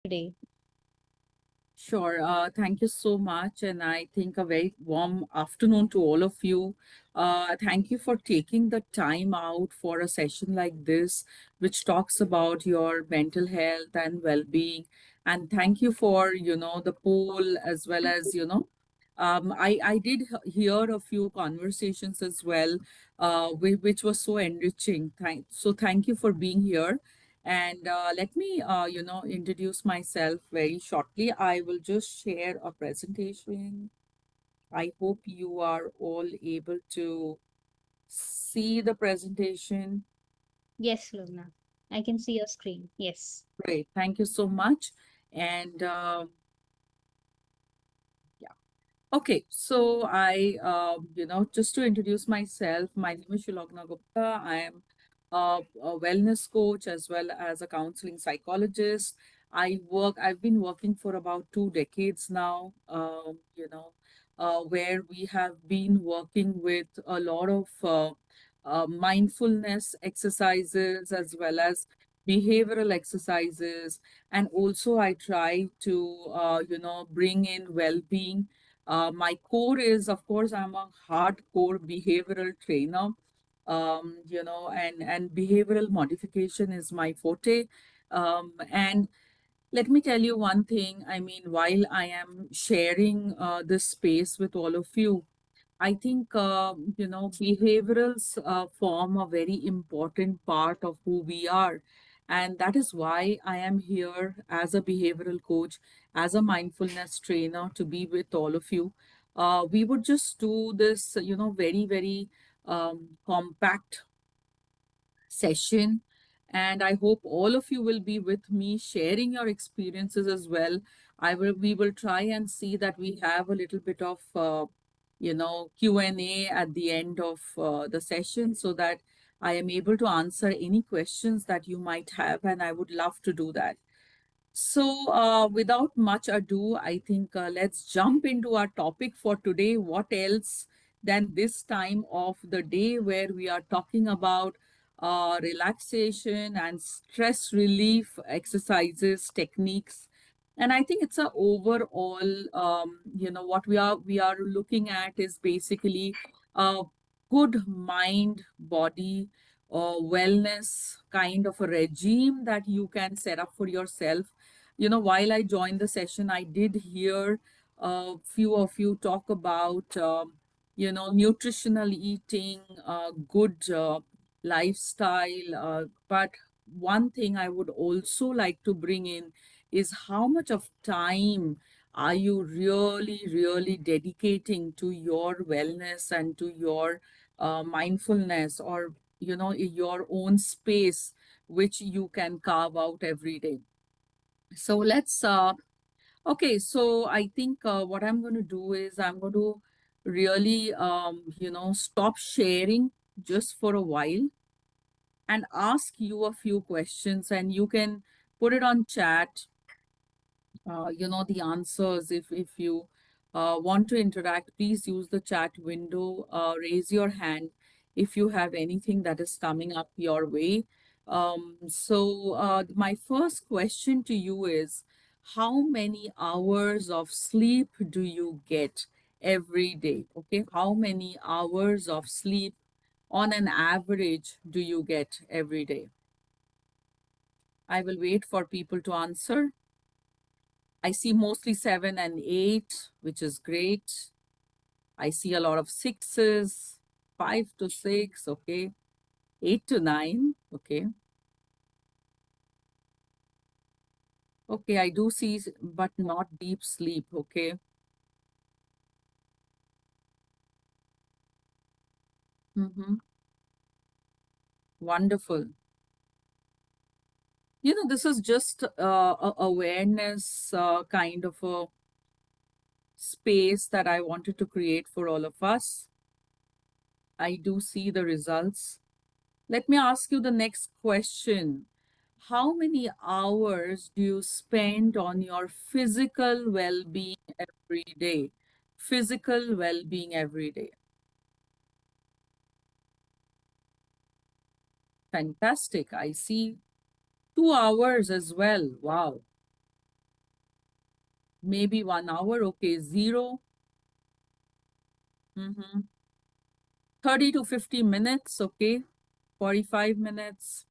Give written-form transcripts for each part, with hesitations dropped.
today? Sure. Thank you so much. And I think a very warm afternoon to all of you. Thank you for taking the time out for a session like this, which talks about your mental health and well-being. And thank you for, the poll as well as, I did hear a few conversations as well, which was so enriching. So thank you for being here. And let me, introduce myself very shortly. I will just share a presentation. I hope you are all able to see the presentation. Yes, Luna. I can see your screen. Yes. Great. Thank you so much. And yeah. Okay, so just to introduce myself, my name is Shilogna Gupta. I am a wellness coach as well as a counseling psychologist. I've been working for about 2 decades now, where we have been working with a lot of mindfulness exercises as well as behavioral exercises. And also I try to, bring in well-being. My core is, of course, I'm a hardcore behavioral trainer, and behavioral modification is my forte. And let me tell you one thing. I mean, while I am sharing this space with all of you, I think, behaviorals form a very important part of who we are. And that is why I am here as a behavioral coach, as a mindfulness trainer to be with all of you. We would just do this, very, very compact session. And I hope all of you will be with me sharing your experiences as well. We will try and see that we have a little bit of, Q&A at the end of the session so that I am able to answer any questions that you might have. And I would love to do that. So, without much ado, I think let's jump into our topic for today. What else than this time of the day where we are talking about relaxation and stress relief exercises, techniques. And I think it's a overall, what we are looking at is basically a good mind, body, wellness kind of a regime that you can set up for yourself. While I joined the session, I did hear a few of you talk about, nutritional eating, good lifestyle. But one thing I would also like to bring in is how much of time are you really, really dedicating to your wellness and to your mindfulness, or, your own space, which you can carve out every day. So okay, so I think what I'm going to do is I'm going to really, stop sharing just for a while and ask you a few questions, and you can put it on chat, the answers. If you want to interact, please use the chat window, raise your hand if you have anything that is coming up your way. My first question to you is, how many hours of sleep do you get every day? Okay, how many hours of sleep on an average do you get every day? I will wait for people to answer. I see mostly 7 and 8, which is great. I see a lot of sixes, 5 to 6, okay. 8 to 9, okay. Okay, I do see, but not deep sleep, okay. Mm-hmm. Wonderful. This is just awareness, kind of a space that I wanted to create for all of us. I do see the results. Let me ask you the next question. How many hours do you spend on your physical well-being every day? Physical well-being every day. Fantastic. I see 2 hours as well. Wow. Maybe 1 hour. Okay, 0. 30 to 50 minutes. Okay, 45 minutes.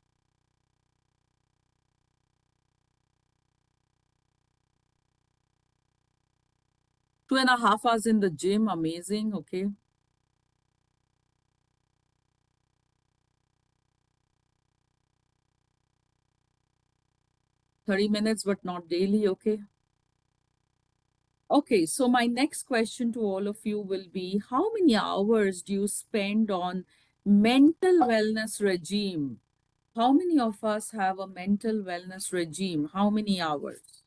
2.5 hours in the gym. Amazing. Okay. 30 minutes, but not daily. Okay. Okay, so my next question to all of you will be, how many hours do you spend on mental wellness regime? How many of us have a mental wellness regime? How many hours?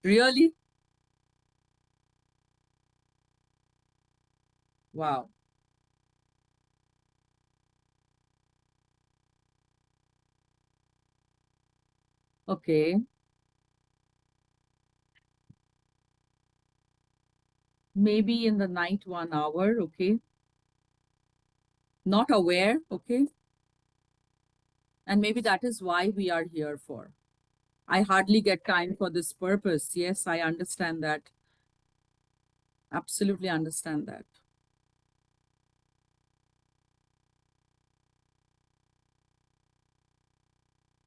Really? Wow. Okay. Maybe in the night, 1 hour. Okay. Not aware. Okay. And maybe that is why we are here for. I hardly get time for this purpose. Yes, I understand that. Absolutely understand that.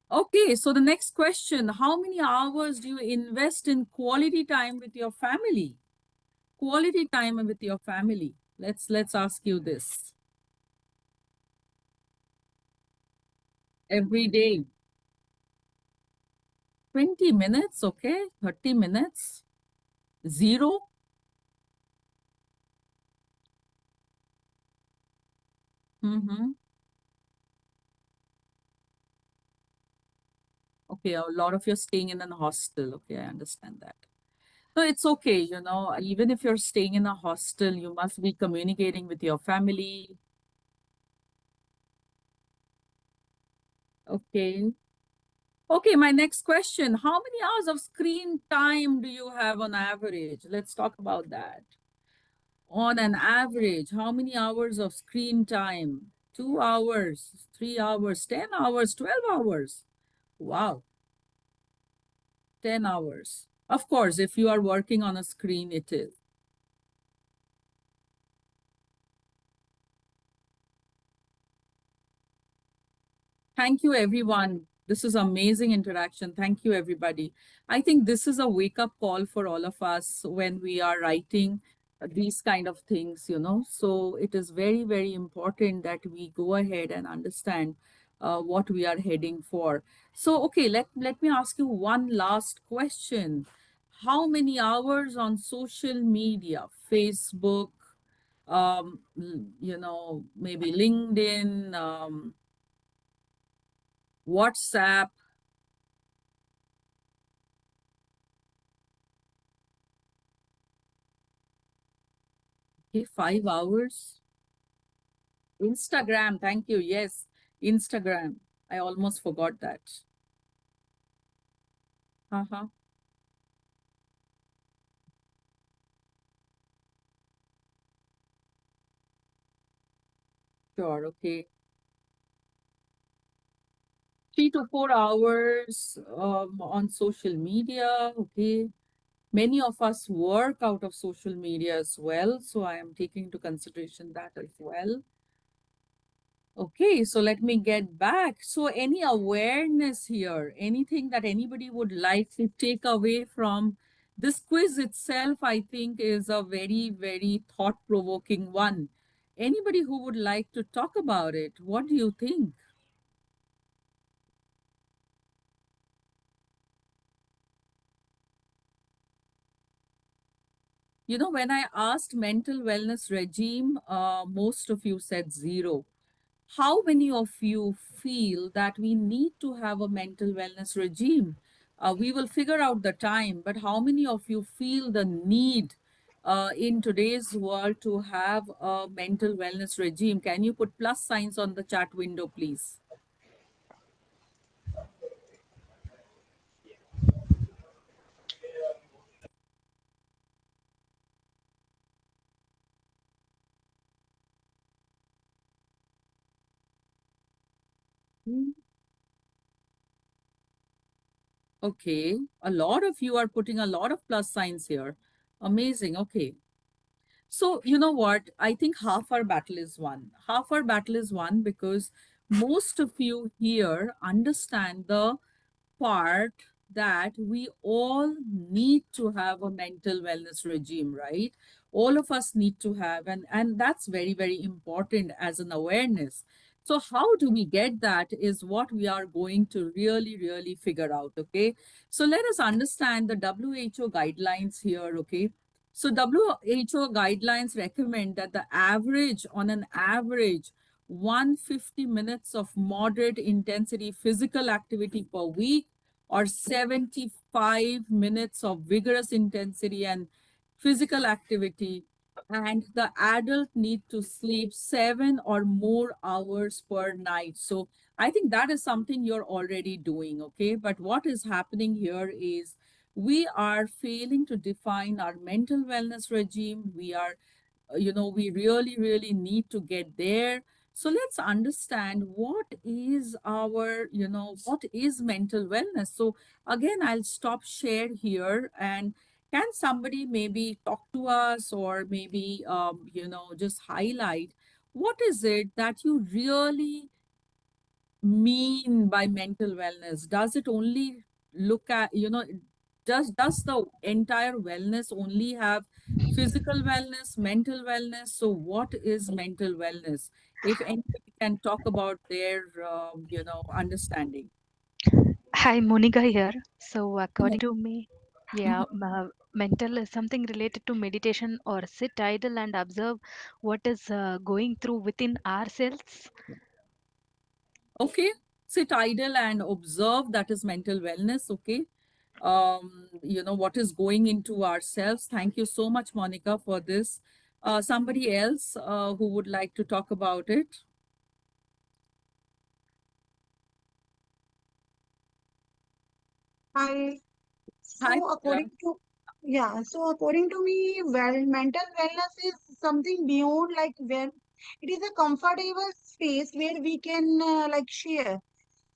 Okay, so the next question, how many hours do you invest in quality time with your family? Quality time with your family. Let's ask you this. Every day. 20 minutes, okay? 30 minutes. 0. Mm-hmm. Okay, a lot of you're staying in a hostel. Okay, I understand that. So it's okay, even if you're staying in a hostel, you must be communicating with your family. Okay. Okay, my next question. How many hours of screen time do you have on average? Let's talk about that. On an average, how many hours of screen time? 2 hours, 3 hours, 10 hours, 12 hours. Wow, 10 hours. Of course, if you are working on a screen, it is. Thank you, everyone. This is amazing interaction. Thank you, everybody. I think this is a wake-up call for all of us when we are writing these kind of things. So it is very, very important that we go ahead and understand what we are heading for. So, okay, let me ask you one last question. How many hours on social media, Facebook, maybe LinkedIn, WhatsApp? Okay, 5 hours. Instagram, thank you. Yes, Instagram. I almost forgot that. Uh-huh. Sure, okay. 3 to 4 hours on social media. Okay. Many of us work out of social media as well. So I am taking into consideration that as well. Okay, so let me get back. So, any awareness here, anything that anybody would like to take away from this quiz itself, I think is a very, very thought provoking one. Anybody who would like to talk about it, what do you think? When I asked mental wellness regime, most of you said 0. How many of you feel that we need to have a mental wellness regime? We will figure out the time, but how many of you feel the need in today's world to have a mental wellness regime? Can you put plus signs on the chat window, please? Hmm. Okay. A lot of you are putting a lot of plus signs here. Amazing. Okay. So, you know what? I think half our battle is won. Half our battle is won because most of you here understand the part that we all need to have a mental wellness regime, right? All of us need to have, and that's very, very important as an awareness. So how do we get that is what we are going to really, really figure out. Okay, so let us understand the WHO guidelines here. Okay, so WHO guidelines recommend that the average, on an average, 150 minutes of moderate intensity physical activity per week, or 75 minutes of vigorous intensity and physical activity. And the adult need to sleep 7 or more hours per night. So I think that is something you're already doing. Okay, but what is happening here is we are failing to define our mental wellness regime. We really, really need to get there. So let's understand what is our, what is mental wellness. So again, I'll stop share here, and can somebody maybe talk to us, or maybe just highlight what is it that you really mean by mental wellness? Does it only look at, does the entire wellness only have physical wellness, mental wellness? So what is mental wellness? If anybody can talk about their, understanding. Hi, Monica here. So, according to me, yeah, mental is something related to meditation or sit idle and observe what is going through within ourselves. Okay, sit idle and observe, that is mental wellness. Okay, what is going into ourselves. Thank you so much, Monica, for this. Somebody else who would like to talk about it? Hi. Hi, So Pooja. according to me, mental wellness is something beyond like where it is a comfortable space where we can like share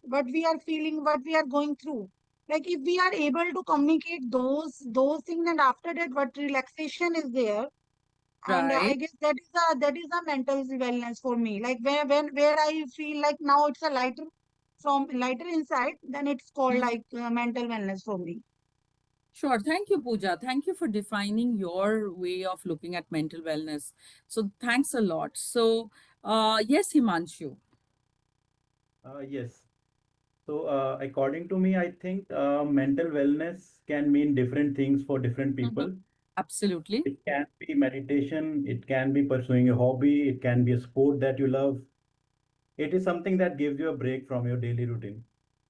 what we are feeling, what we are going through. Like if we are able to communicate those things, and after that, what relaxation is there, and I Right. guess that is a mental wellness for me. Like where I feel like now it's a lighter from lighter inside, then it's called Mhm. like mental wellness for me. Sure. Thank you, Pooja. Thank you for defining your way of looking at mental wellness. So thanks a lot. So, yes, Himanshu. Yes. So, according to me, I think mental wellness can mean different things for different Mhm. people. Absolutely. It can be meditation, it can be pursuing a hobby, it can be a sport that you love. It is something that gives you a break from your daily routine,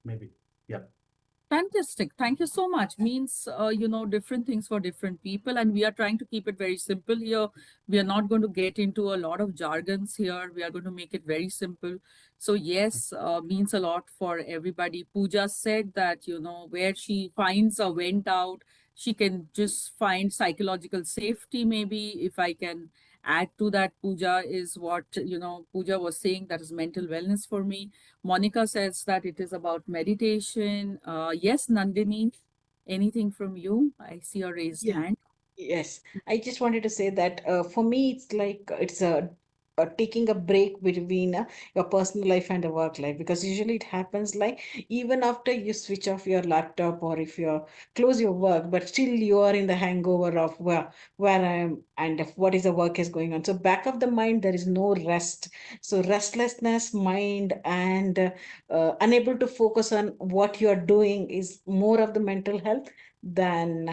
maybe. Yeah. Fantastic. Thank you so much. Means, different things for different people. And we are trying to keep it very simple here. We are not going to get into a lot of jargons here. We are going to make it very simple. So, yes, means a lot for everybody. Pooja said that, where she finds a vent out, she can just find psychological safety, maybe. If I can add to that, Pooja, is what, Pooja was saying, that is mental wellness for me. Monica says that it is about meditation. Yes, Nandini, anything from you? I see a raised Yeah. hand. Yes, I just wanted to say that for me, it's like it's a taking a break between your personal life and a work life, because usually it happens like even after you switch off your laptop or if you close your work, but still you are in the hangover of where I am and if what is the work is going on. So back of the mind, there is no rest. So restlessness, mind, and unable to focus on what you are doing is more of the mental health than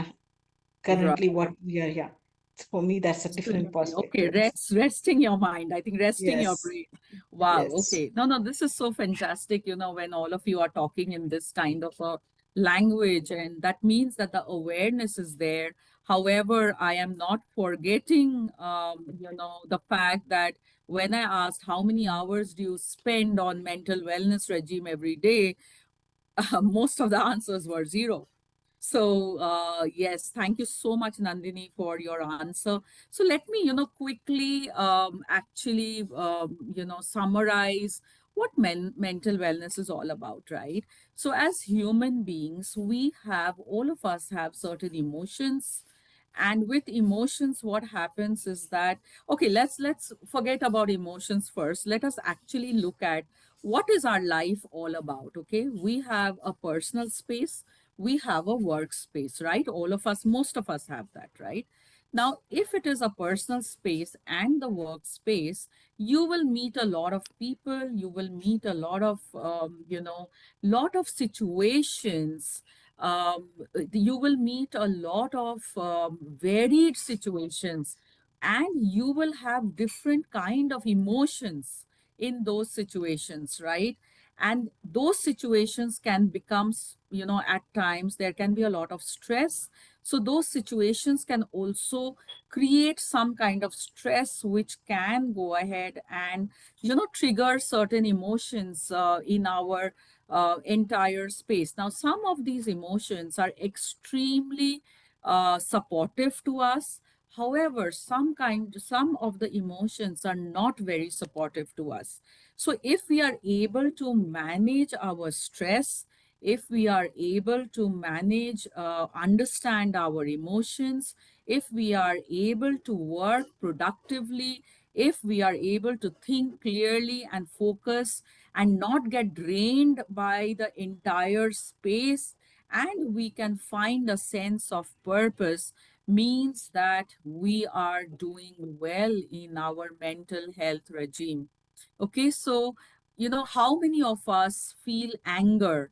Right. currently what we are. Yeah, for me that's a different Absolutely. Okay, perspective. resting your mind. I think resting your Yes, brain. Wow. yes. Okay. No, no, this is so fantastic, when all of you are talking in this kind of a language, and that means that the awareness is there. However, I am not forgetting, the fact that when I asked how many hours do you spend on mental wellness regime every day, most of the answers were zero. So, yes, thank you so much, Nandini, for your answer. So, let me, quickly actually, summarize what mental wellness is all about, right? So as human beings, we have, all of us have certain emotions, and with emotions what happens is that, okay, let's forget about emotions first. Let us actually look at what is our life all about. Okay, we have a personal space, we have a workspace, right? All of us, most of us have that, right? Now, if it is a personal space and the workspace, you will meet a lot of people, you will meet a lot of lot of situations. You will meet a lot of varied situations, and you will have different kind of emotions in those situations, right? And those situations can become, at times there can be a lot of stress. So those situations can also create some kind of stress which can go ahead and trigger certain emotions in our entire space. Now, some of these emotions are extremely supportive to us. However, some of the emotions are not very supportive to us. So if we are able to manage our stress, if we are able to manage, understand our emotions, if we are able to work productively, if we are able to think clearly and focus and not get drained by the entire space, and we can find a sense of purpose, means that we are doing well in our mental health regime. Okay, so how many of us feel anger?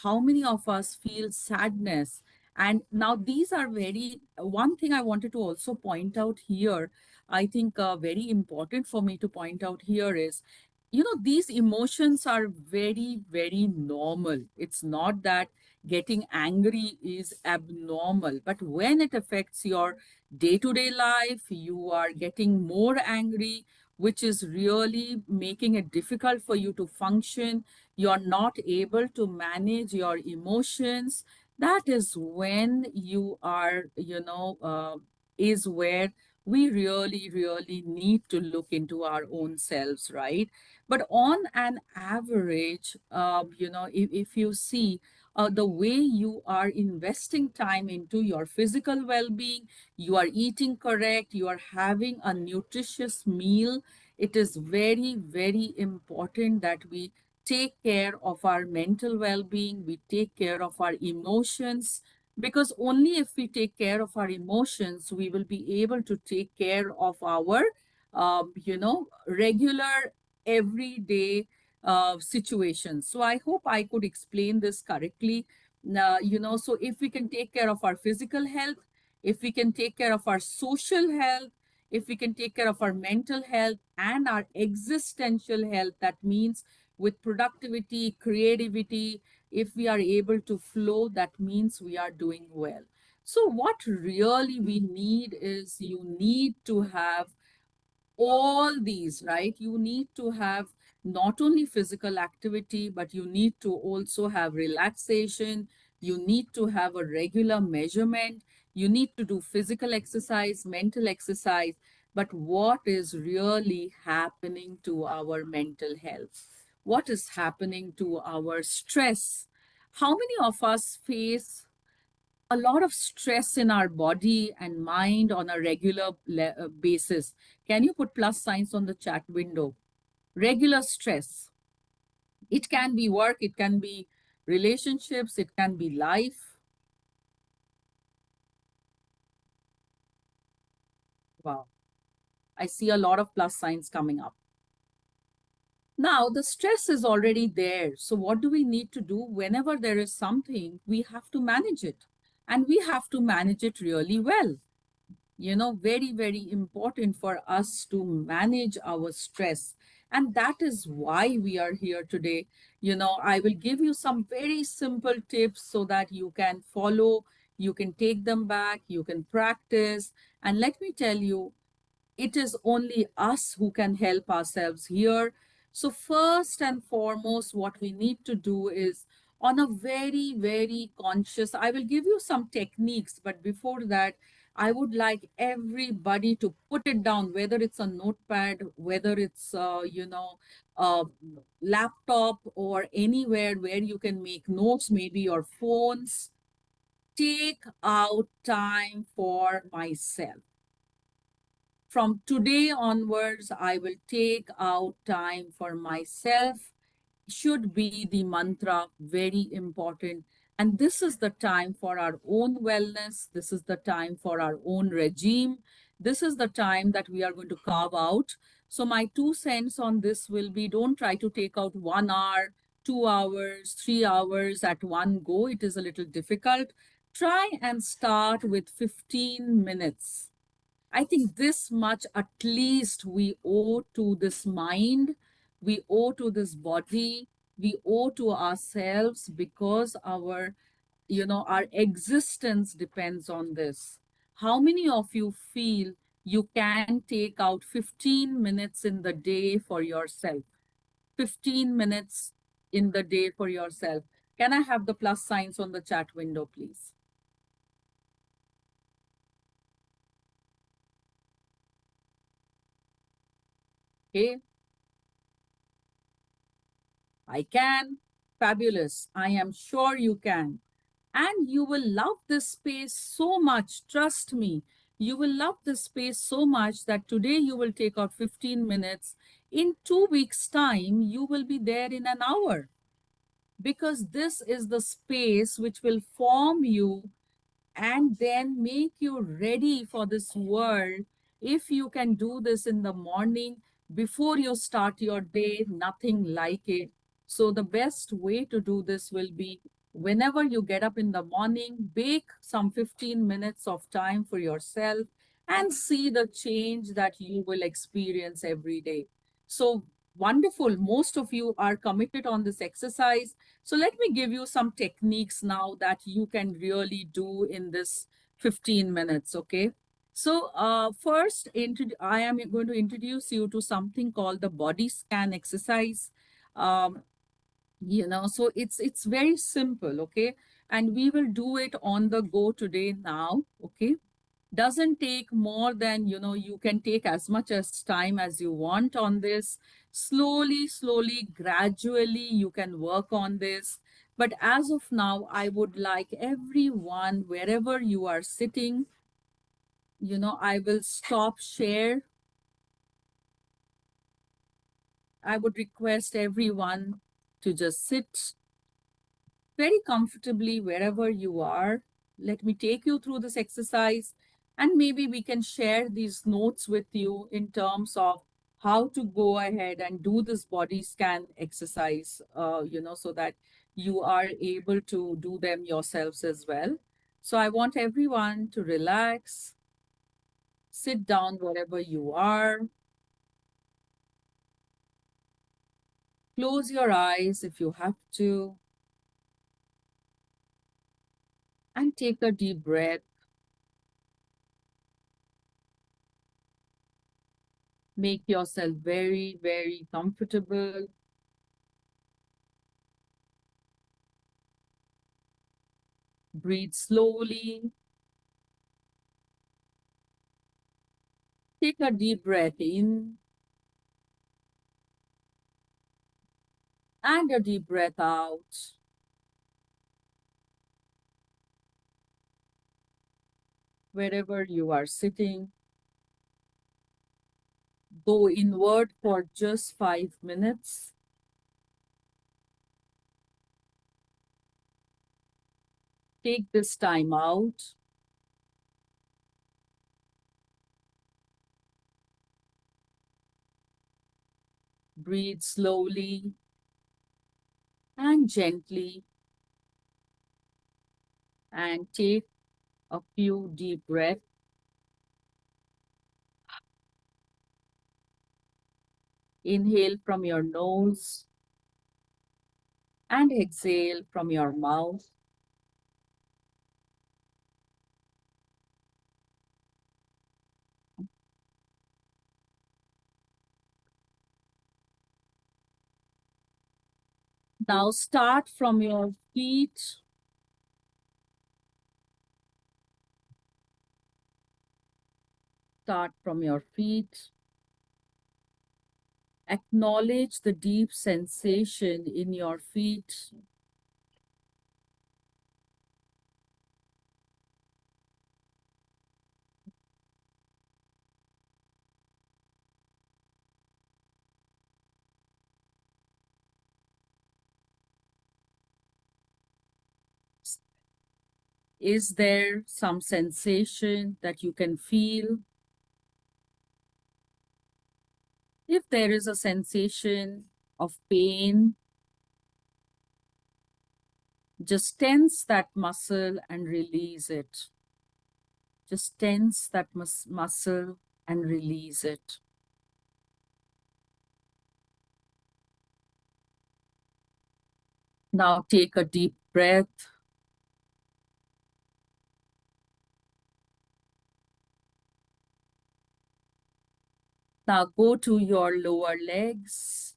How many of us feel sadness? And now these are very, one thing I wanted to also point out here, I think very important for me to point out here is, these emotions are very, very normal. It's not that getting angry is abnormal, but when it affects your day to day life, you are getting more angry, which is really making it difficult for you to function. You're not able to manage your emotions. That is when you are, is where we really, really need to look into our own selves, right? But on an average, if you see the way you are investing time into your physical well being, you are eating correct, you are having a nutritious meal, it is very, very important that we take care of our mental well being, we take care of our emotions, because only if we take care of our emotions, we will be able to take care of our, regular, everyday situations. So I hope I could explain this correctly. So if we can take care of our physical health, if we can take care of our social health, if we can take care of our mental health and our existential health, that means with productivity, creativity, if we are able to flow, that means we are doing well. So what really we need is, you need to have all these, right? You need to have not only physical activity, but you need to also have relaxation. You need to have a regular measurement. You need to do physical exercise, mental exercise. But what is really happening to our mental health? What is happening to our stress? How many of us face a lot of stress in our body and mind on a regular basis? Can you put plus signs on the chat window? Regular stress. It can be work, it can be relationships, it can be life. Wow. I see a lot of plus signs coming up. Now, the stress is already there. So, what do we need to do? Whenever there is something, we have to manage it. And we have to manage it really well. Very, very important for us to manage our stress. And that is why we are here today. I will give you some very simple tips so that you can follow, you can take them back, you can practice. And let me tell you, it is only us who can help ourselves here. So, first and foremost, what we need to do is, on a very, very conscious, I will give you some techniques, but before that, I would like everybody to put it down, whether it's a notepad, whether it's, a laptop or anywhere where you can make notes, maybe your phones. Take out time for myself. From today onwards, I will take out time for myself should be the mantra, very important. And this is the time for our own wellness. This is the time for our own regime. This is the time that we are going to carve out. So, my 2 cents on this will be don't try to take out 1 hour, 2 hours, 3 hours at one go. It is a little difficult. Try and start with 15 minutes. I think this much at least we owe to this mind, we owe to this body, we owe to ourselves because our existence depends on this. How many of you feel you can take out 15 minutes in the day for yourself? 15 minutes in the day for yourself. Can I have the plus signs on the chat window, please? Okay. I can. Fabulous. I am sure you can. And you will love this space so much. Trust me. You will love this space so much that today you will take out 15 minutes. In 2 weeks' time, you will be there in an hour because this is the space which will form you and then make you ready for this world. If you can do this in the morning before you start your day, nothing like it. So, the best way to do this will be whenever you get up in the morning, bake some 15 minutes of time for yourself and see the change that you will experience every day. So, wonderful. Most of you are committed on this exercise. So let me give you some techniques now that you can really do in this 15 minutes, okay? So first, I am going to introduce you to something called the body scan exercise. Um, so it's very simple, okay? And we will do it on the go today now, okay? Doesn't take more than, you can take as much as time as you want on this. Slowly, gradually, you can work on this. But as of now, I would like everyone, wherever you are sitting, I will stop share. I would request everyone to just sit very comfortably wherever you are. Let me take you through this exercise and maybe we can share these notes with you in terms of how to go ahead and do this body scan exercise, so that you are able to do them yourselves as well. So I want everyone to relax, sit down wherever you are, close your eyes if you have to, and take a deep breath. Make yourself very, very comfortable. Breathe slowly. Take a deep breath in and a deep breath out. Wherever you are sitting, go inward for just 5 minutes. Take this time out. Breathe slowly and gently and take a few deep breaths. Inhale from your nose and exhale from your mouth. Now start from your feet. start from your feet. Acknowledge the deep sensation in your feet. Is there some sensation that you can feel? If there is a sensation of pain, just tense that muscle and release it. Just tense that muscle and release it. Now take a deep breath. Now go to your lower legs,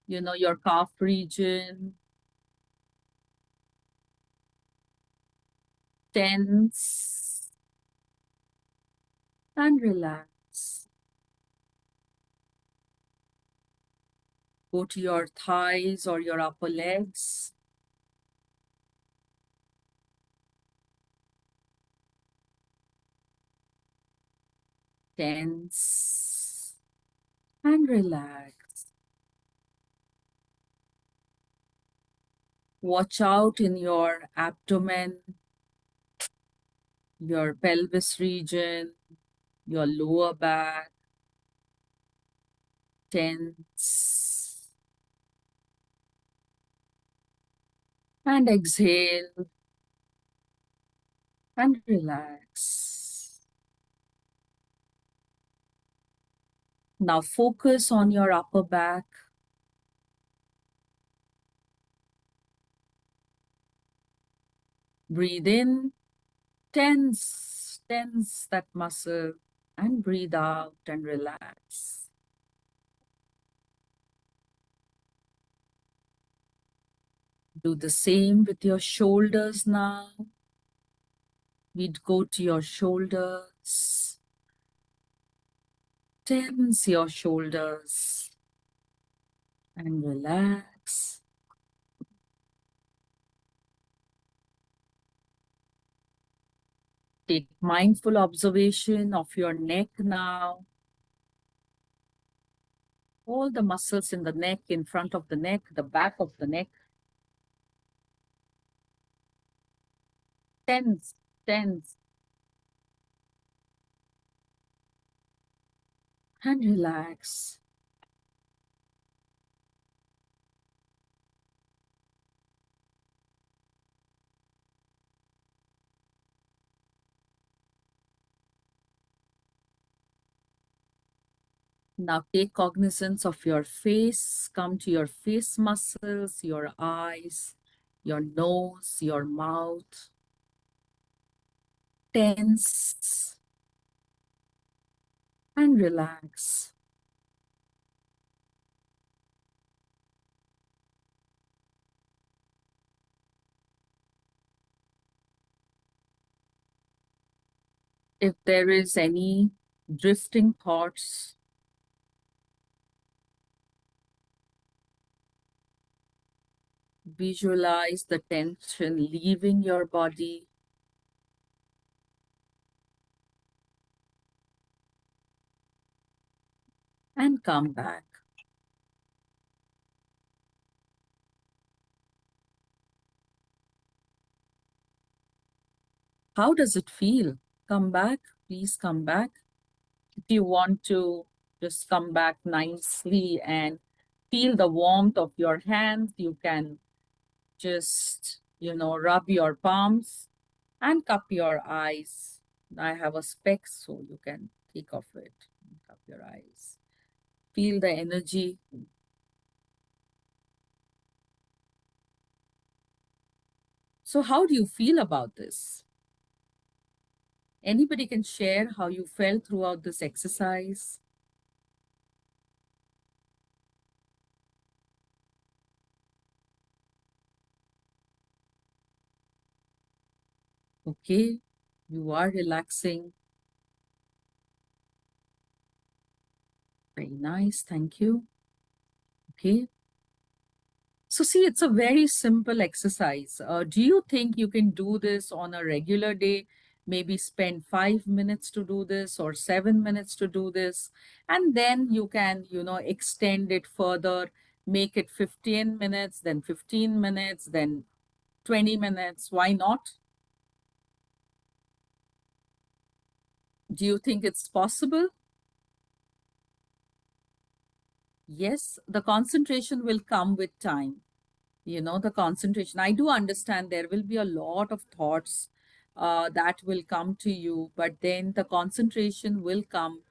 your calf region. Tense and relax. Go to your thighs or your upper legs. Tense and relax. Watch out in your abdomen, your pelvis region, your lower back. Tense and exhale and relax. Now focus on your upper back. Breathe in, tense that muscle, and breathe out and relax. Do the same with your shoulders now. We'd go to your shoulders. Tense your shoulders and relax. Take mindful observation of your neck now. All the muscles in the neck, in front of the neck, the back of the neck. Tense, tense, and relax. Now take cognizance of your face. Come to your face muscles, your eyes, your nose, your mouth. Tense and relax. If there is any drifting thoughts, visualize the tension leaving your body. And come back. How does it feel? Come back, please come back. If you want to just come back nicely and feel the warmth of your hands, you can just, rub your palms and cup your eyes. I have a specs, so you can take off it, cup your eyes. Feel the energy. So how do you feel about this? Anybody can share how you felt throughout this exercise? Okay. You are relaxing. Very nice. Thank you. Okay. So, see, it's a very simple exercise. Do you think you can do this on a regular day? Maybe spend 5 minutes to do this or 7 minutes to do this. And then you can, extend it further, make it 15 minutes, then 15 minutes, then 20 minutes. Why not? Do you think it's possible? Yes, the concentration will come with time. The concentration. I do understand there will be a lot of thoughts that will come to you, but then the concentration will come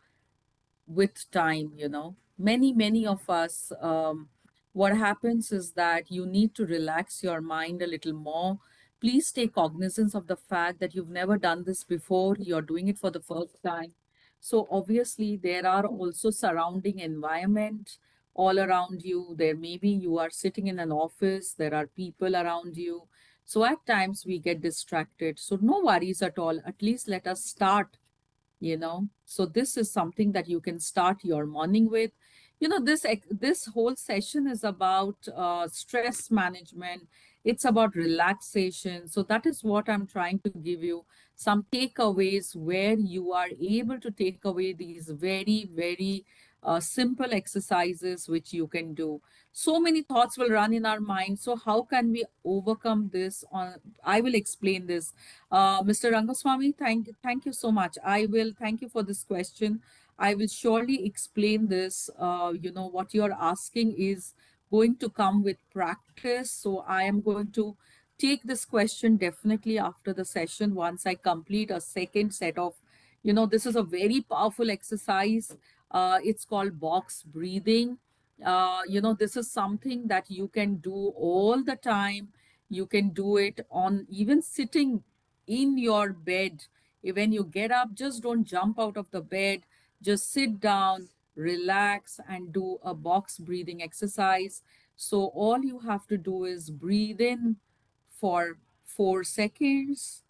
with time. Many of us, what happens is that you need to relax your mind a little more. Please take cognizance of the fact that you've never done this before, you're doing it for the first time. So obviously there are also surrounding environment all around you. There maybe you are sitting in an office, there are people around you, so at times we get distracted. So no worries at all. At least let us start. So this is something that you can start your morning with. This whole session is about stress management. It's about relaxation. So that is what I'm trying to give you, some takeaways where you are able to take away these very, very simple exercises which you can do. So many thoughts will run in our mind. So how can we overcome this? I will explain this. Mr. Rangaswamy, thank you so much. I will thank you for this question. I will surely explain this. What you're asking is going to come with practice. So I am going to take this question definitely after the session once I complete a second set of, this is a very powerful exercise. It's called box breathing. This is something that you can do all the time. You can do it on even sitting in your bed. When you get up, just don't jump out of the bed. Just sit down, relax, and do a box breathing exercise. So, all you have to do is breathe in for 4 seconds,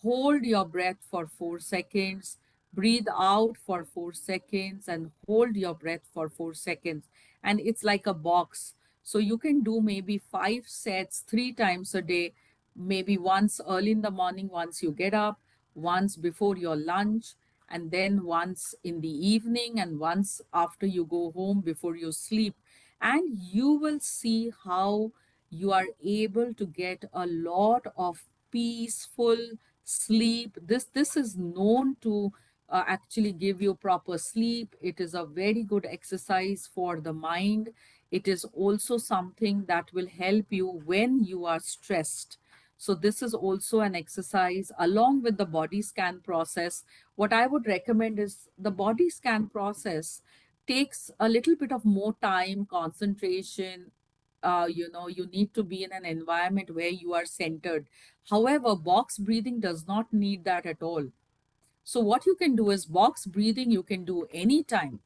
hold your breath for 4 seconds, breathe out for 4 seconds, and hold your breath for 4 seconds. And it's like a box. So you can do maybe 5 sets 3 times a day, maybe once early in the morning, once you get up, once before your lunch, and then once in the evening, and once after you go home before you sleep. And you will see how you are able to get a lot of peaceful sleep. This is known to actually give you proper sleep. It is a very good exercise for the mind. It is also something that will help you when you are stressed. So this is also an exercise along with the body scan process. What I would recommend is the body scan process takes a little bit of more time, concentration. You need to be in an environment where you are centered. However, box breathing does not need that at all. So what you can do is box breathing you can do anytime.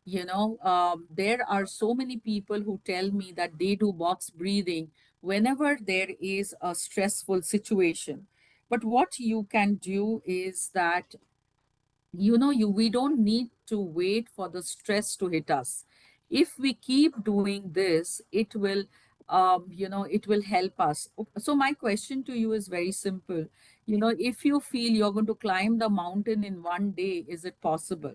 There are so many people who tell me that they do box breathing whenever there is a stressful situation. But what you can do is that we don't need to wait for the stress to hit us. If we keep doing this, it will help us. So my question to you is very simple. If you feel you're going to climb the mountain in one day, is it possible?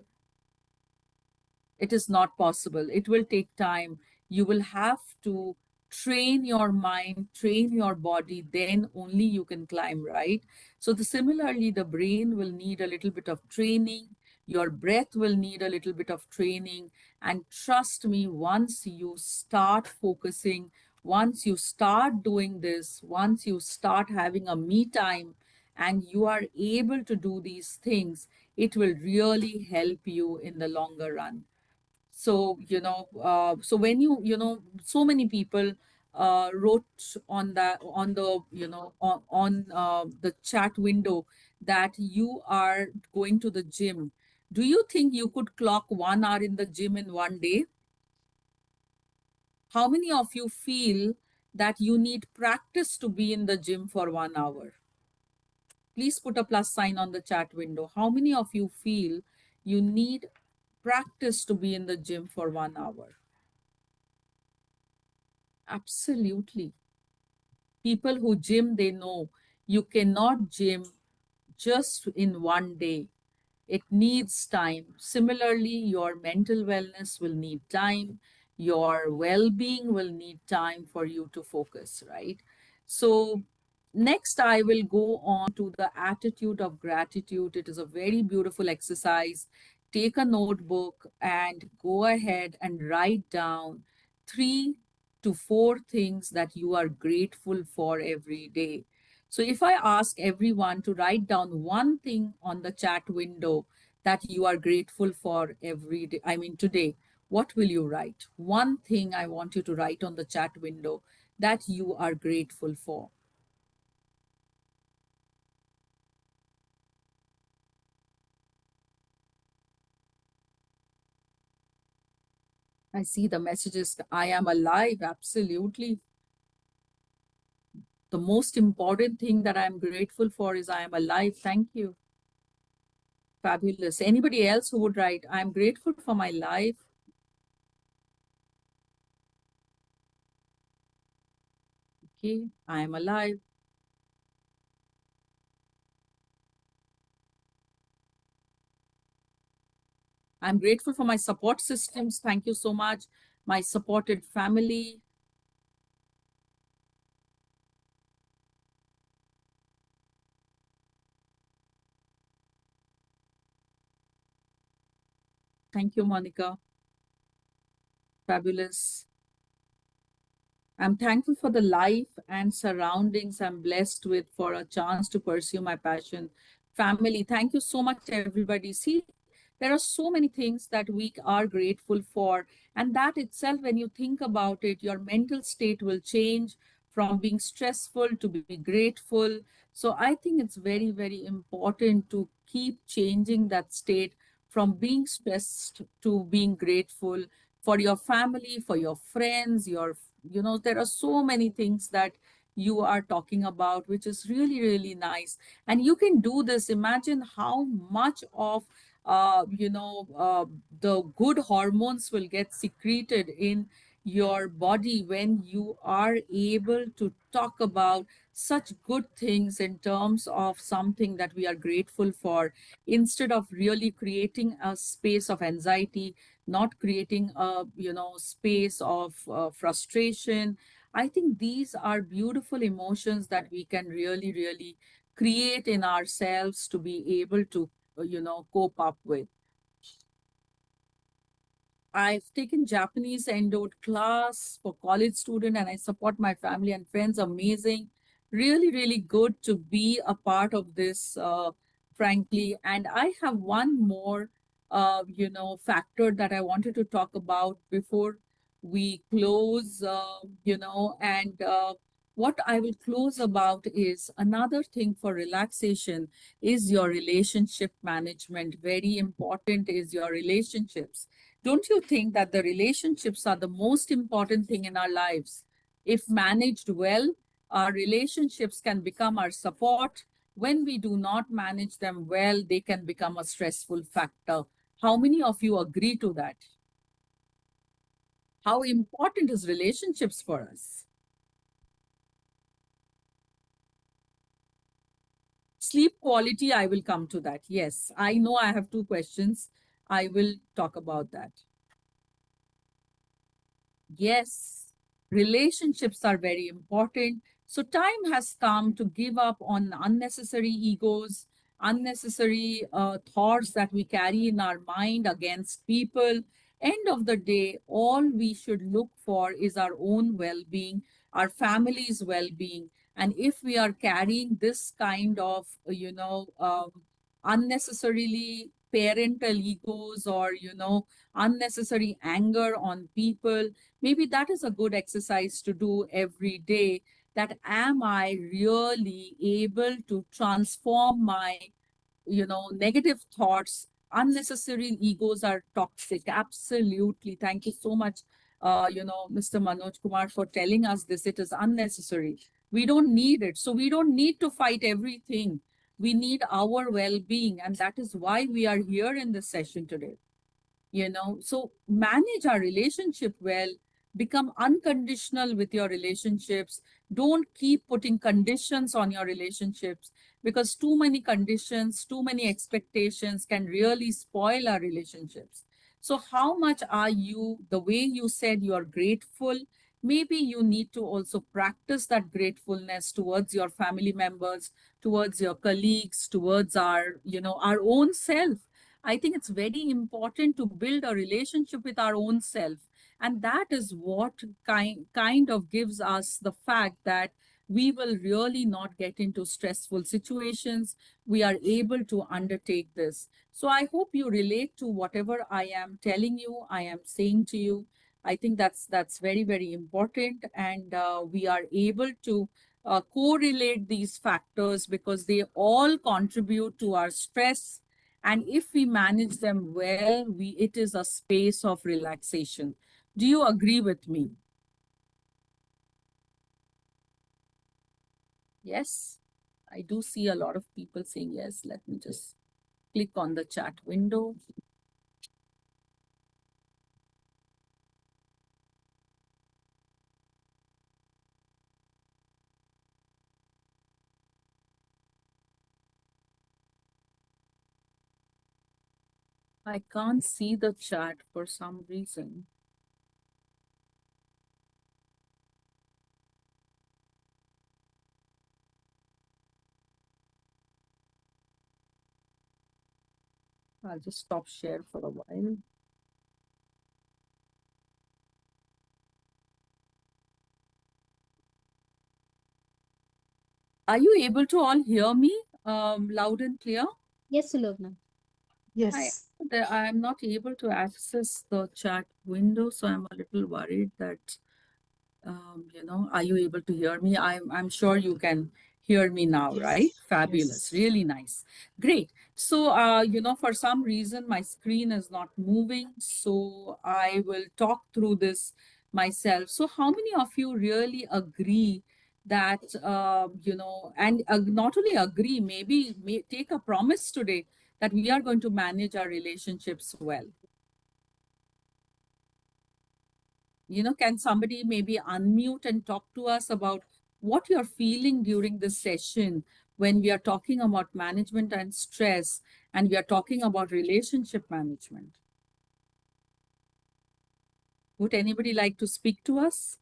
It is not possible. It will take time. You will have to train your mind, train your body, then only you can climb, right? So similarly, the brain will need a little bit of training. Your breath will need a little bit of training. And trust me, once you start focusing, once you start doing this, once you start having a me time, and you are able to do these things, it will really help you in the longer run. So so when so many people wrote on the chat window that you are going to the gym. Do you think you could clock 1 hour in the gym in one day? How many of you feel that you need practice to be in the gym for 1 hour? Please put a plus sign on the chat window. How many of you feel you need practice to be in the gym for 1 hour? Absolutely. People who gym, they know you cannot gym just in one day. It needs time. Similarly, your mental wellness will need time. Your well being will need time for you to focus, right? So, next, I will go on to the attitude of gratitude. It is a very beautiful exercise. Take a notebook and go ahead and write down 3 to 4 things that you are grateful for every day. So if I ask everyone to write down one thing on the chat window that you are grateful for every day, I mean today, what will you write? One thing I want you to write on the chat window that you are grateful for. I see the messages. I am alive. Absolutely. The most important thing that I'm grateful for is I am alive. Thank you. Fabulous. Anybody else who would write, I'm grateful for my life. Okay, I am alive. I'm grateful for my support systems. Thank you so much. My supported family. Thank you, Monica. Fabulous. I'm thankful for the life and surroundings I'm blessed with for a chance to pursue my passion. Family, thank you so much, everybody. See, there are so many things that we are grateful for. And that itself, when you think about it, your mental state will change from being stressful to be grateful. So I think it's very, very important to keep changing that state from being stressed to being grateful for your family, for your friends, there are so many things that you are talking about, which is really, really nice. And you can do this. Imagine how much of the good hormones will get secreted in your body when you are able to talk about such good things in terms of something that we are grateful for, instead of really creating a space of anxiety, not creating a space of frustration. I think these are beautiful emotions that we can really, really create in ourselves to be able to cope up with. I've taken Japanese endowed class for college student and I support my family and friends. Amazing. Really, really good to be a part of this, frankly. And I have one more, factor that I wanted to talk about before we close, and what I will close about is another thing for relaxation is your relationship management. Very important is your relationships. Don't you think that the relationships are the most important thing in our lives? If managed well, our relationships can become our support. When we do not manage them well, they can become a stressful factor. How many of you agree to that? How important is relationships for us? Sleep quality, I will come to that. Yes, I know I have 2 questions. I will talk about that. Yes, relationships are very important. So time has come to give up on unnecessary egos, unnecessary thoughts that we carry in our mind against people. End of the day, all we should look for is our own well-being, our family's well-being. And if we are carrying this kind of, unnecessarily parental egos or, unnecessary anger on people, maybe that is a good exercise to do every day. That am I really able to transform my negative thoughts? Unnecessary egos are toxic. Absolutely. Thank you so much, Mr. Manoj Kumar, for telling us this. It is unnecessary. We don't need it. So we don't need to fight everything. We need our well-being, and that is why we are here in this session today. So manage our relationship well, become unconditional with your relationships. Don't keep putting conditions on your relationships, because too many conditions, too many expectations can really spoil our relationships. So how much are you, the way you said you are grateful, maybe you need to also practice that gratefulness towards your family members, towards your colleagues, towards our own self. I think it's very important to build a relationship with our own self. And that is what kind of gives us the fact that we will really not get into stressful situations. We are able to undertake this. So I hope you relate to whatever I am telling you, I am saying to you. I think that's very, very important. And we are able to correlate these factors because they all contribute to our stress, and if we manage them well, it is a space of relaxation. Do you agree with me? Yes, I do see a lot of people saying yes. Let me just click on the chat window. I can't see the chat for some reason. I'll just stop share for a while. Are you able to all hear me loud and clear? Yes, Sulogna. Yes. I'm not able to access the chat window, so I'm a little worried that are you able to hear me? I'm sure you can hear me now, right? Yes. Fabulous, Yes. really nice. Great. So, for some reason, my screen is not moving. So I will talk through this myself. So how many of you really agree that, and not only agree, maybe take a promise today that we are going to manage our relationships well? Can somebody maybe unmute and talk to us about what you're feeling during this session when we are talking about management and stress, and we are talking about relationship management? Would anybody like to speak to us?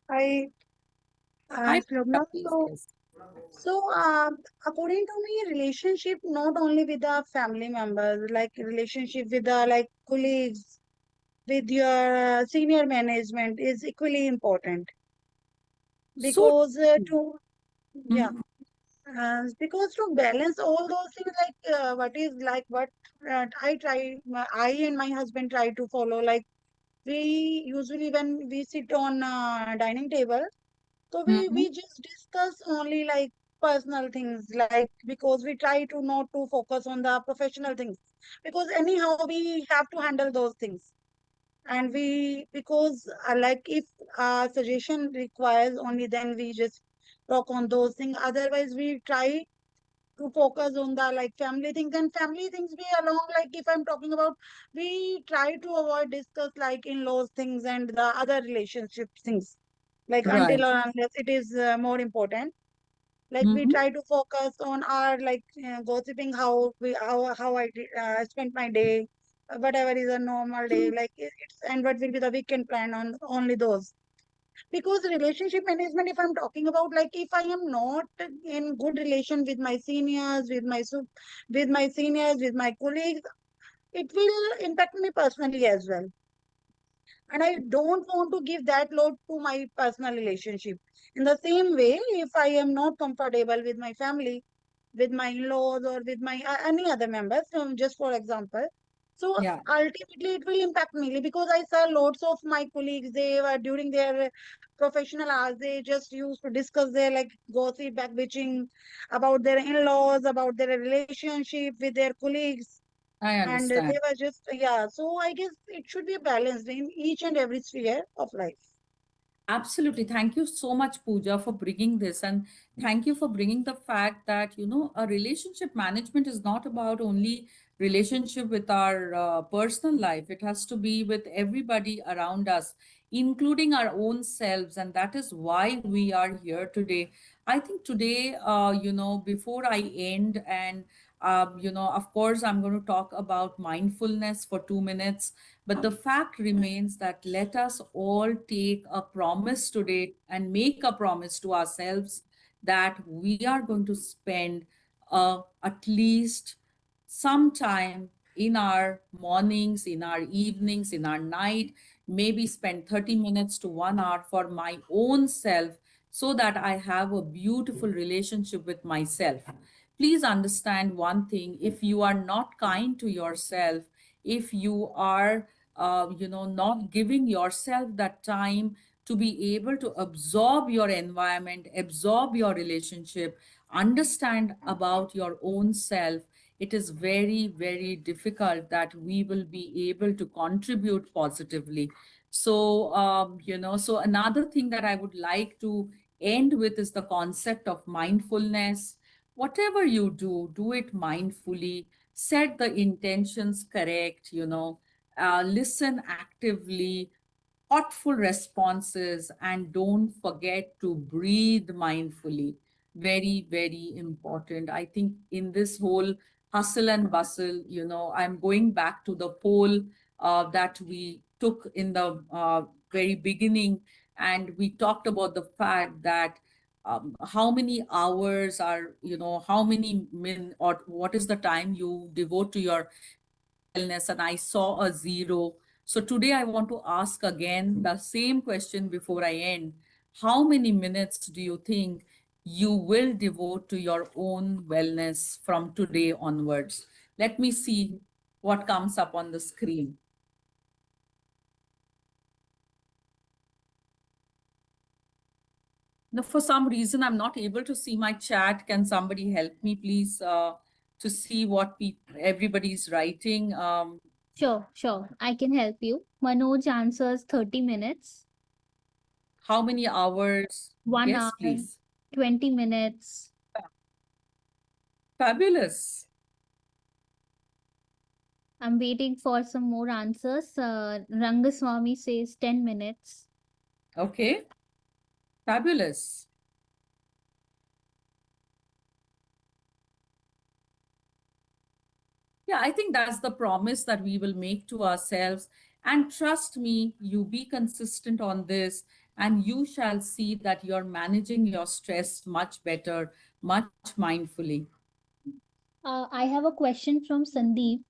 I, Hi, Priya, Shobna, please. so, Yes. so according to me, relationship not only with the family members, like relationship with the like colleagues, with your senior management is equally important So because true. to yeah Mhm. because to balance all those things like what is like what I and my husband try to follow, like we usually when we sit on dining table, so we Mhm. just discuss only like personal things, like because we try to not to focus on the professional things, because anyhow we have to handle those things. And we because like if suggestion requires only, then we just talk on those things. Otherwise we try to focus on the like family things, and family things we along, like if I'm talking about, we try to avoid discuss like in-laws things and the other relationship things, like Right. until or unless it is more important. Like we Mhm. try to focus on our like gossiping, how I spent my day, whatever is a normal day, like it's, and what will be the weekend plan on only those. Because relationship management, if I'm talking about, like if I am not in good relation with my seniors, with my seniors, with my colleagues, it will impact me personally as well. And I don't want to give that load to my personal relationship. In the same way, if I am not comfortable with my family, with my in-laws, or with my any other members, just for example, so Yeah, ultimately it will impact me, because I saw lots of my colleagues, they were during their professional hours, they just used to discuss their like gossip, backbitching about their in-laws, about their relationship with their colleagues, I and they understand. were just, yeah. So I guess it should be balanced in each and every sphere of life. Absolutely. Thank you so much, Pooja, for bringing this. And thank you for bringing the fact that, a relationship management is not about only relationship with our personal life. It has to be with everybody around us, including our own selves. And that is why we are here today. I think today, before I end and of course, I'm going to talk about mindfulness for 2 minutes. But the fact remains that let us all take a promise today and make a promise to ourselves that we are going to spend at least some time in our mornings, in our evenings, in our night, maybe spend 30 minutes to 1 hour for my own self so that I have a beautiful relationship with myself. Please understand one thing: if you are not kind to yourself, if you are not giving yourself that time to be able to absorb your environment, absorb your relationship, understand about your own self, it is very, very difficult that we will be able to contribute positively. So another thing that I would like to end with is the concept of mindfulness. Whatever you do, do it mindfully, set the intentions correct, listen actively, thoughtful responses, and don't forget to breathe mindfully. Very, very important. I think in this whole hustle and bustle, I'm going back to the poll that we took in the very beginning, and we talked about the fact that how many hours are, how many or what is the time you devote to your wellness, and I saw a zero. So today I want to ask again the same question before I end. How many minutes do you think you will devote to your own wellness from today onwards? Let me see what comes up on the screen. Now, for some reason, I'm not able to see my chat. Can somebody help me, please, to see what everybody's writing? Sure, sure. I can help you. Manoj answers 30 minutes, How many hours? 1 hour, Yes, please. 20 minutes. Fabulous. I'm waiting for some more answers. Rangaswamy says 10 minutes. Okay, fabulous. Yeah, I think that's the promise that we will make to ourselves. And trust me, you be consistent on this, and you shall see that you're managing your stress much better, much mindfully. I have a question from Sandeep.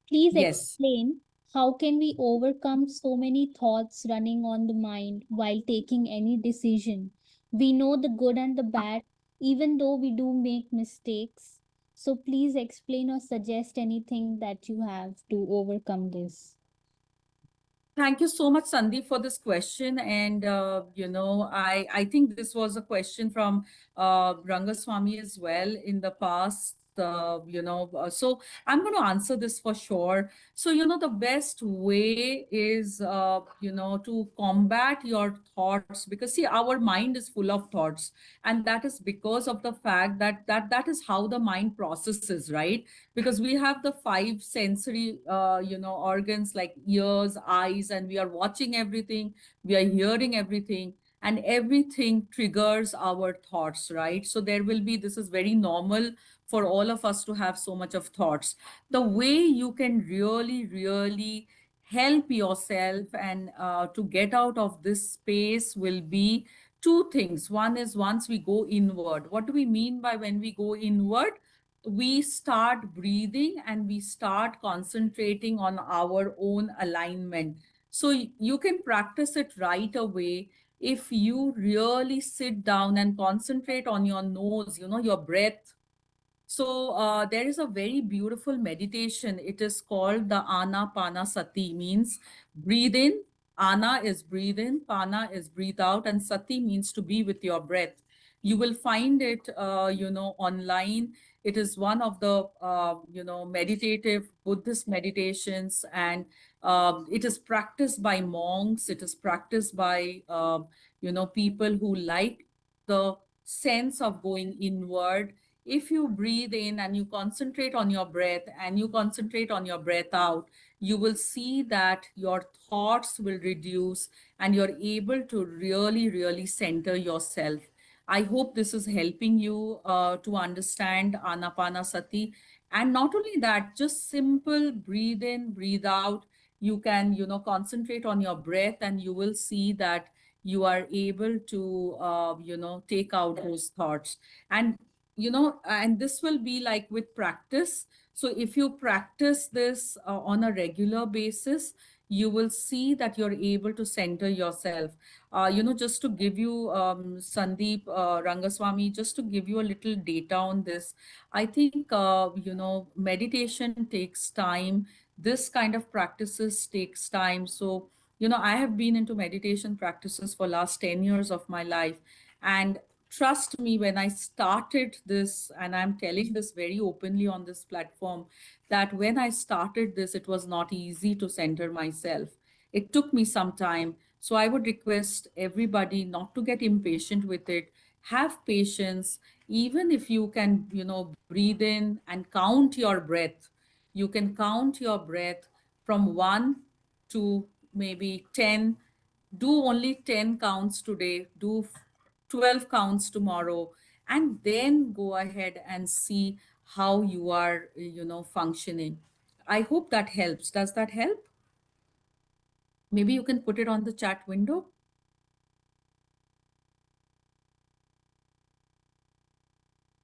Please Yes. explain how can we overcome so many thoughts running on the mind while taking any decision? We know the good and the bad, even though we do make mistakes. So please explain or suggest anything that you have to overcome this. Thank you so much, Sandeep, for this question. And, I think this was a question from Rangaswamy as well in the past. So I'm going to answer this for sure. So, the best way is, to combat your thoughts, because see, our mind is full of thoughts. And that is because of the fact that is how the mind processes, right? Because we have the five sensory organs like ears, eyes, and we are watching everything, we are hearing everything, and everything triggers our thoughts, right? So there will be, this is very normal for all of us to have so much of thoughts. The way you can really, really help yourself and to get out of this space will be two things. One is, once we go inward. What do we mean by when we go inward? We start breathing and we start concentrating on our own alignment. So you can practice it right away if you really sit down and concentrate on your nose, your breath. So there is a very beautiful meditation. It is called the Anapanasati, means breathe in. Ana is breathe in, Pana is breathe out, and Sati means to be with your breath. You will find it, online. It is one of the, meditative Buddhist meditations, and it is practiced by monks. It is practiced by, people who like the sense of going inward. If you breathe in and you concentrate on your breath and you concentrate on your breath out, you will see that your thoughts will reduce and you're able to really, really center yourself. I hope this is helping you to understand Anapanasati. And not only that, just simple breathe in, breathe out. You can, concentrate on your breath, and you will see that you are able to, take out those thoughts. And, and this will be like with practice. So if you practice this on a regular basis, you will see that you're able to center yourself. Just to give you, Sandeep, Rangaswamy, just to give you a little data on this, I think, meditation takes time. This kind of practices takes time. So, I have been into meditation practices for last 10 years of my life. And trust me, when I started this, and I'm telling this very openly on this platform, that when I started this, it was not easy to center myself. It took me some time. So I would request everybody not to get impatient with it. Have patience. Even if you can, breathe in and count your breath, you can count your breath from 1 to maybe 10. Do only 10 counts today, do 12 counts tomorrow, and then go ahead and see how you are, functioning. I hope that helps. Does that help? Maybe you can put it on the chat window.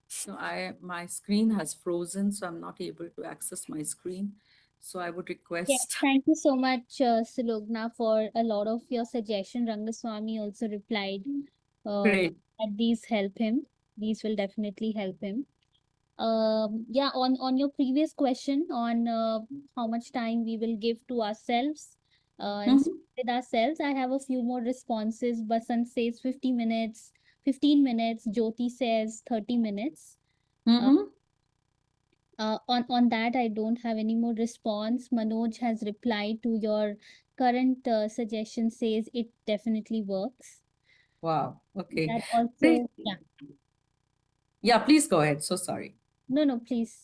So my screen has frozen, so I'm not able to access my screen. So I would Yes, request. thank you so much, Sulogna, for a lot of your suggestion. Rangaswamy also replied Great. that these help him. These will definitely help him. Yeah, on your previous question on how much time we will give to ourselves and Mhm. spend with ourselves, I have a few more responses. Basant says 50 minutes, 15 minutes. Jyoti says 30 minutes. Uh, Mhm. on that, I don't have any more response. Manoj has replied to your current suggestion, says it definitely works. Wow. Okay. That Great. also, yeah. Yeah, please go ahead. So sorry. No, no, please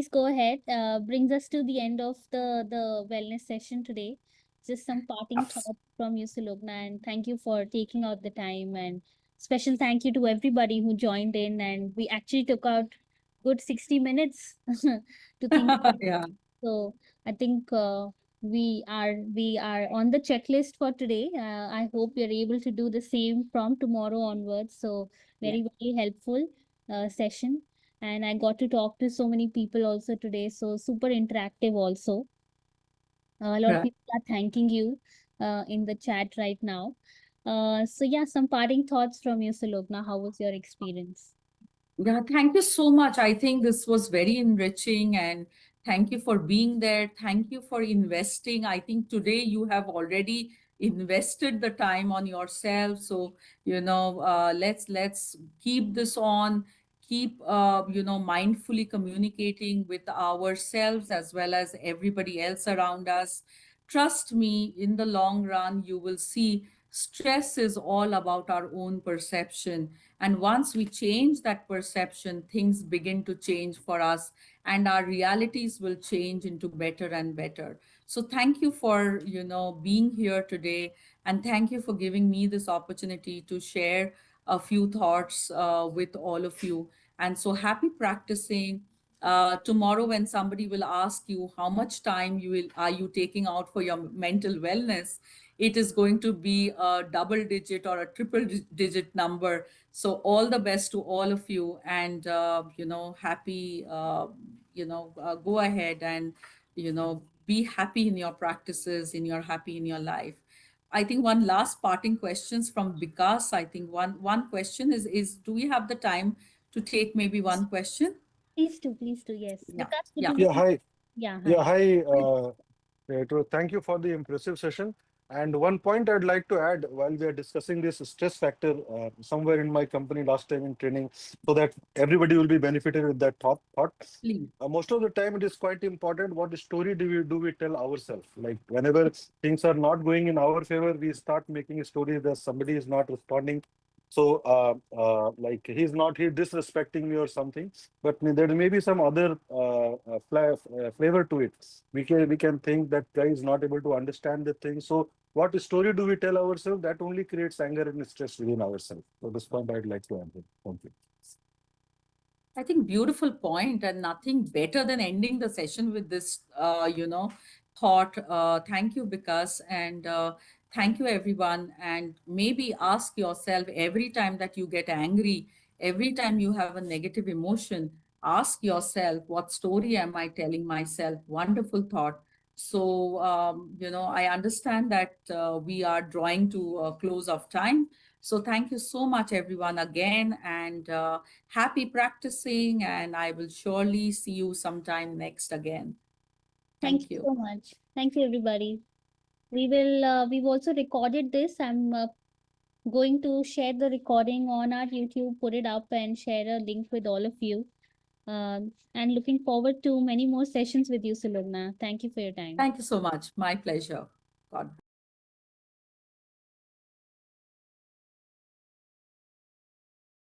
go ahead. Brings us to the end of the wellness session today. Just some parting Ups. thoughts from you, Sulogna, and thank you for taking out the time. And special thank you to everybody who joined in. And we actually took out good 60 minutes to think. Yeah. So I think we are on the checklist for today. I hope we are able to do the same from tomorrow onwards. So Yeah. very helpful session, and I got to talk to so many people also today. So super interactive also. A lot of Right. people are thanking you in the chat right now. So yeah, some parting thoughts from you, Sulogna. How was your experience? Yeah, thank you so much. I think this was very enriching, and thank you for being there. Thank you for investing. I think today you have already invested the time on yourself. So, let's keep this on, keep, mindfully communicating with ourselves as well as everybody else around us. Trust me, in the long run, you will see stress is all about our own perception. And once we change that perception, things begin to change for us, and our realities will change into better and better. So thank you for, being here today. And thank you for giving me this opportunity to share a few thoughts with all of you. And so happy practicing. Tomorrow, when somebody will ask you how much time are you taking out for your mental wellness, it is going to be a double digit or a triple digit number. So all the best to all of you, and happy. Go ahead and be happy in your practices, in your happy in your life. I think one last parting questions from Vikas. I think one question is do we have the time to take maybe one question? Please do. Yes, Yeah, Vikas, would yeah. you Yeah, like? hi. Yeah, Yeah, hi. hi. Thank you for the impressive session. And one point I'd like to add while we are discussing this stress factor, somewhere in my company last time in training, so that everybody will be benefited with that thought. Please. Most of the time, it is quite important what story do we tell ourselves. Like whenever things are not going in our favor, we start making a story that somebody is not responding. So, like he's disrespecting me or something. But there may be some other flavor to it. We can think that guy is not able to understand the thing. So, what story do we tell ourselves? That only creates anger and stress within ourselves. So, this point I'd like to answer. Thank you. I think beautiful point, and nothing better than ending the session with this, thought. Thank you, Vikas, and thank you, everyone. And maybe ask yourself every time that you get angry, every time you have a negative emotion, ask yourself, what story am I telling myself? Wonderful thought. So, I understand that we are drawing to a close of time. So, thank you so much, everyone, again. And happy practicing, and I will surely see you sometime next again. Thank Thank you you. so much. Thank you, everybody. We've also recorded this. I'm going to share the recording on our YouTube, put it up, and share a link with all of you. And looking forward to many more sessions with you, Sulugna. Thank you for your time. Thank you so much. My pleasure. God bless.